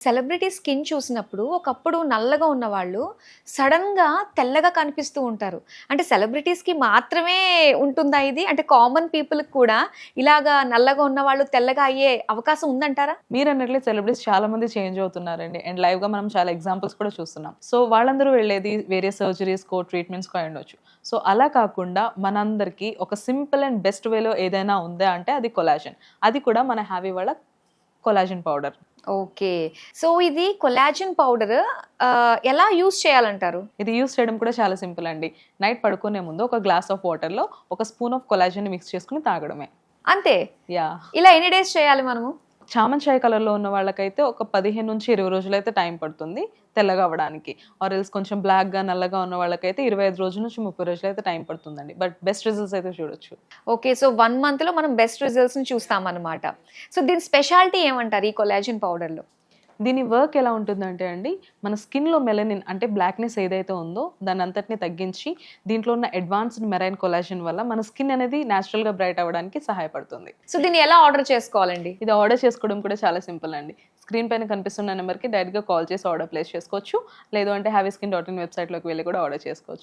Celebrity skin చూసినప్పుడు ఒకప్పుడు నల్లగా ఉన్నవాళ్ళు సడన్‌గా తెల్లగా కనిపిస్తూ ఉంటారు. అంటే సెలబ్రిటీస్‌కి మాత్రమే ఉంటుందా ఇది? అంటే కామన్ పీపుల్‌కి కూడా ఇలాగా నల్లగా ఉన్నవాళ్ళు తెల్లగా అయ్యే అవకాశం ఉందంటారా? మీరన్నట్లే సెలబ్రిటీస్ చాలా మంది చేంజ్ అవుతున్నారండి. అండ్ లైవ్‌గా మనం చాలా ఎగ్జాంపుల్స్ కూడా చూస్తున్నాం. సో, వాళ్ళందరూ వెళ్ళేది వేరే సర్జరీస్‌కో, ట్రీట్మెంట్స్‌కో అయ్యుండొచ్చు. సో, అలా కాకుండా మనందరికీ ఒక సింపుల్ అండ్ బెస్ట్ వేలో ఏదైనా ఉందా అంటే అది కొలాజన్. అది కూడా మన హ్యావీ వాళ్ళ కొలాజన్ పౌడర్. ఓకే. సో, ఇది కొలాజన్ పౌడర్ ఎలా యూజ్ చేయాలంటారు? ఇది యూజ్ చేయడం కూడా చాలా సింపుల్ అండి. నైట్ పడుకునే ముందు ఒక గ్లాస్ ఆఫ్ వాటర్‌లో ఒక స్పూన్ ఆఫ్ కొలాజన్‌ని మిక్స్ చేసుకొని తాగడమే. అంతే. యాహ్! ఇలా ఎన్ని డేస్ చేయాలి మనము? చామన్ చాయ్ కలర్‌లో ఉన్న వాళ్ళకైతే ఒక 15-20 రోజులైతే టైం పడుతుంది తెల్లగా అవ్వడానికి. ఆర్ ఎల్స్ కొంచెం బ్లాక్‌గా, నల్లగా ఉన్న వాళ్ళకైతే 25 రోజుల నుంచి 30 రోజులైతే టైం పడుతుందండి. బట్ బెస్ట్ రిజల్ట్స్ అయితే చూడొచ్చు. ఓకే. సో, 1 మంత్‌లో మనం బెస్ట్ రిజల్ట్స్‌ని చూస్తామనమాట. సో, దీని స్పెషాలిటీ ఏమంటారు ఈ కొలాజన్ పౌడర్‌లో? దీని వర్క్ ఎలా ఉంటుందంటే అండి, మన స్కిన్‌లో మెలనిన్ అంటే బ్లాక్‌నెస్ ఏదైతే ఉందో దాన్నంతటిని తగ్గించి, దీంట్లో ఉన్న అడ్వాన్స్డ్ మెరైన్ కొలాజన్ వల్ల మన స్కిన్ అనేది నేచురల్‌గా బ్రైట్ అవ్వడానికి సహాయపడుతుంది. సో, దీన్ని ఎలా ఆర్డర్ చేసుకోవాలండి? ఇది ఆర్డర్ చేసుకోవడం కూడా చాలా సింపుల్ అండి. స్క్రీన్ పైన కనిపిస్తున్న నెంబర్‌కి డైరెక్ట్‌గా కాల్ చేసి ఆర్డర్ ప్లేస్ చేసుకోవచ్చు. లేదు అంటే హ్యావీస్కిన్.in వెబ్‌సైట్‌లోకి వెళ్లి కూడా ఆర్డర్ చేసుకోవచ్చు.